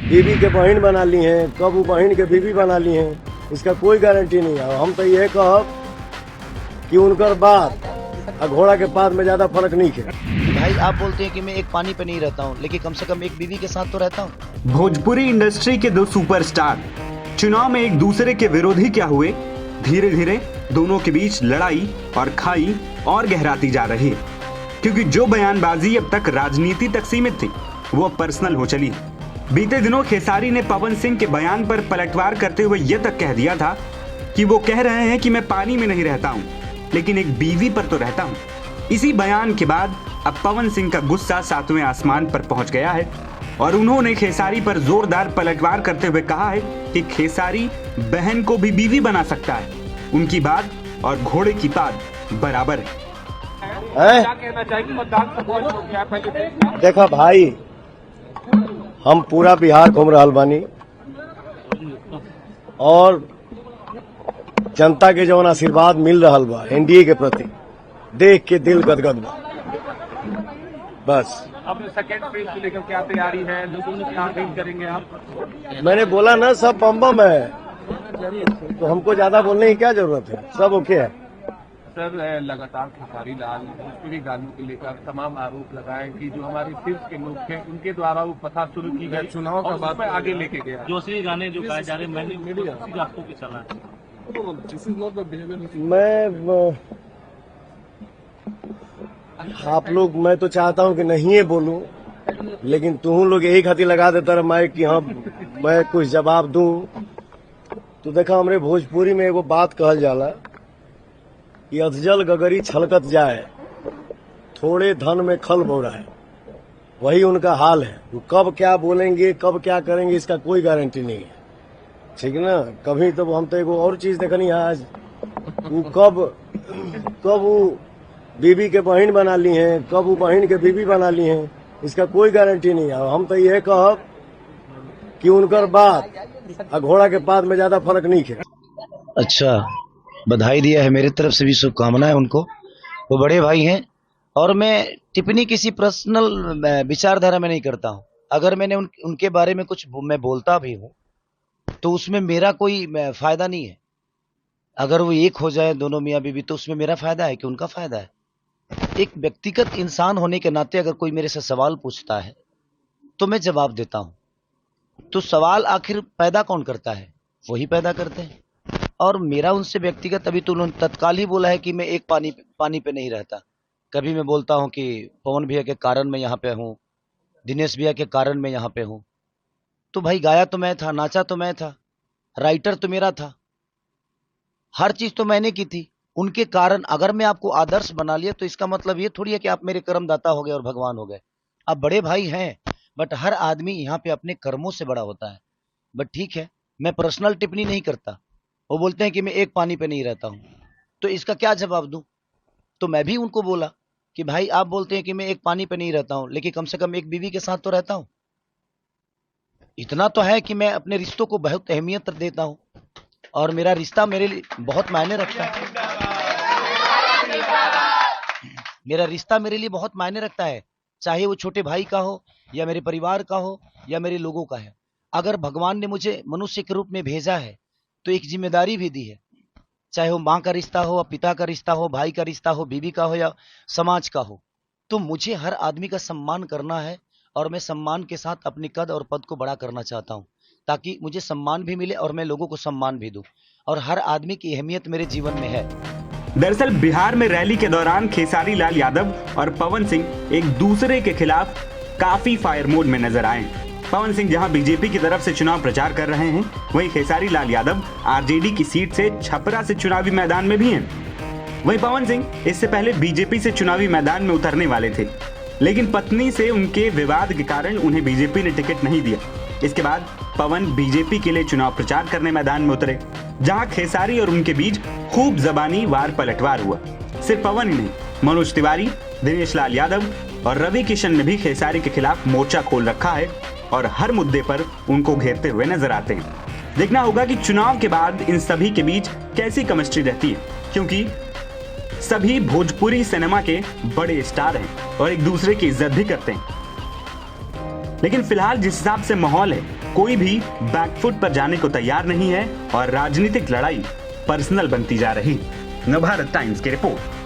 बीवी के बहन बना ली हैं, कब वो बहन के बीवी बना ली हैं, इसका कोई गारंटी नहीं है। हम तो ये कहब कि उनकर बात और घोड़ा के पात में ज्यादा फर्क नहीं है। भाई आप बोलते हैं कि मैं एक पानी पे नहीं रहता हूँ, लेकिन कम से कम एक बीवी के साथ तो रहता हूँ। भोजपुरी इंडस्ट्री के दो सुपरस्टार चुनाव में एक दूसरे के विरोधी क्या हुए, धीरे धीरे दोनों के बीच लड़ाई और खाई और गहराती जा रही है, क्योंकि जो बयानबाजी अब तक राजनीति तक सीमित थी वो अब पर्सनल हो चली। बीते दिनों खेसारी ने पवन सिंह के बयान पर पलटवार करते हुए यह तक कह दिया था कि वो कह रहे हैं कि मैं पानी में नहीं रहता हूं, लेकिन एक बीवी पर तो रहता हूं। इसी बयान के बाद अब पवन सिंह का गुस्सा सातवें आसमान पर पहुंच गया है और उन्होंने खेसारी पर जोरदार पलटवार करते हुए कहा है कि खेसारी बहन को भी बीवी बना सकता है, उनकी बात और घोड़े की बात बराबर है। देखा भाई, हम पूरा बिहार घूम रहल बानी और जनता के जौन आशीर्वाद मिल रहल बा एनडीए के प्रति, देख के दिल गदगद बा। बस अब सेकंड फेज को लेकर क्या तैयारी है, लोगों ने क्या फील करेंगे आप? मैंने बोला ना, सब बम है, तो हमको ज्यादा बोलने की क्या जरूरत है, सब ओके है। सर, लगातार खेसारी लाल भोजपुरी गानों को लेकर तमाम आरोप लगाए कि जो हमारे सिर्फ के लोग थे उनके द्वारा वो प्रथा शुरू की गई, चुनाव का बाद में आगे लेके गया। जो असली गाने जो गाए जा रहे मैंने आपको भी चला है। आप लोग, मैं तो चाहता हूं कि नहीं है बोलूं, लेकिन तुम लोग यही खातिर लगा देता रहा मैं कि हाँ मैं कुछ जवाब दूं। तो देखा, हमरे भोजपुरी में एगो बात कहल जाला कि अधजल गगरी छलकत जाए, थोड़े धन में खल बोरा है। वही उनका हाल है। वो कब क्या बोलेंगे, कब क्या करेंगे, इसका कोई गारंटी नहीं है, ठीक है ना। कभी तो हम तो एगो और चीज देखनी है आज, वो कब वो बीवी के बहन बना ली हैं, कब वो बहन के बीवी बना ली हैं, इसका कोई गारंटी नहीं है। हम तो ये कहब कि उनकर बात और घोड़ा के पात में ज्यादा फर्क नहीं है। अच्छा, बधाई दिया है, मेरी तरफ से भी शुभकामनाएं उनको। वो बड़े भाई हैं और मैं टिप्पणी किसी पर्सनल विचारधारा में नहीं करता हूं। अगर मैंने उनके बारे में कुछ मैं बोलता भी हूं तो उसमें मेरा कोई फायदा नहीं है। अगर वो एक हो जाए दोनों मियाँ बीवी तो उसमें मेरा फायदा है कि उनका फायदा है। एक व्यक्तिगत इंसान होने के नाते अगर कोई मेरे से सवाल पूछता है तो मैं जवाब देता हूं। तो सवाल आखिर पैदा कौन करता है? वही पैदा करते हैं। और मेरा उनसे व्यक्तिगत, अभी तो उन्होंने तत्काल ही बोला है कि मैं एक पानी पे नहीं रहता। कभी मैं बोलता हूं कि पवन भैया के कारण मैं यहाँ पे हूं, दिनेश भैया के कारण मैं यहाँ पे हूं। तो भाई, गाया तो मैं था, नाचा तो मैं था, राइटर तो मेरा था, हर चीज तो मैंने की थी। उनके कारण अगर मैं आपको आदर्श बना लिया तो इसका मतलब ये थोड़ी है कि आप मेरे कर्मदाता हो गए और भगवान हो गए। आप बड़े भाई हैं, बट हर आदमी यहाँ पे अपने कर्मों से बड़ा होता है। बट ठीक है, मैं पर्सनल टिप्पणी नहीं करता। वो बोलते हैं कि मैं एक पानी पे नहीं रहता हूं, तो इसका क्या जवाब दूं? तो मैं भी उनको बोला कि भाई आप बोलते हैं कि मैं एक पानी पे नहीं रहता हूं, लेकिन कम से कम एक बीवी के साथ तो रहता हूं। इतना तो है कि मैं अपने रिश्तों को बहुत अहमियत देता हूं और मेरा रिश्ता मेरे लिए बहुत मायने रखता है। मेरा रिश्ता मेरे लिए बहुत मायने रखता है, चाहे वो छोटे भाई का हो या मेरे परिवार का हो या मेरे लोगों का है। अगर भगवान ने मुझे मनुष्य के रूप में भेजा है तो एक जिम्मेदारी भी दी है, चाहे वो माँ का रिश्ता हो, पिता का रिश्ता हो, भाई का रिश्ता हो, बीवी का हो या समाज का हो। तो मुझे हर आदमी का सम्मान करना है और मैं सम्मान के साथ अपनी कद और पद को बड़ा करना चाहता हूँ, ताकि मुझे सम्मान भी मिले और मैं लोगों को सम्मान भी दूं। और हर आदमी की अहमियत मेरे जीवन में है। दरअसल बिहार में रैली के दौरान खेसारी लाल यादव और पवन सिंह एक दूसरे के खिलाफ काफी फायर मोड में नजर आए। पवन सिंह जहां बीजेपी की तरफ से चुनाव प्रचार कर रहे हैं, वहीं खेसारी लाल यादव आरजेडी की सीट से छपरा से चुनावी मैदान में भी हैं। वहीं पवन सिंह इससे पहले बीजेपी से चुनावी मैदान में उतरने वाले थे, लेकिन पत्नी से उनके विवाद के कारण उन्हें बीजेपी ने टिकट नहीं दिया। इसके बाद पवन बीजेपी के लिए चुनाव प्रचार करने मैदान में उतरे, जहां खेसारी और उनके बीच खूब जबानी वार पलटवार हुआ। सिर्फ पवन ही नहीं, मनोज तिवारी, दिनेश लाल यादव और रवि किशन ने भी खेसारी के खिलाफ मोर्चा खोल रखा है और हर मुद्दे पर उनको घेरते हुए नजर आते हैं। देखना होगा कि चुनाव के बाद इन सभी के बीच कैसी केमिस्ट्री रहती है, क्योंकि सभी भोजपुरी सिनेमा के बड़े स्टार हैं और एक दूसरे की इज्जत भी करते हैं। लेकिन फिलहाल जिस हिसाब से माहौल है, कोई भी बैकफुट पर जाने को तैयार नहीं है और राजनीतिक लड़ाई पर्सनल बनती जा रही। नवभारत टाइम्स की रिपोर्ट।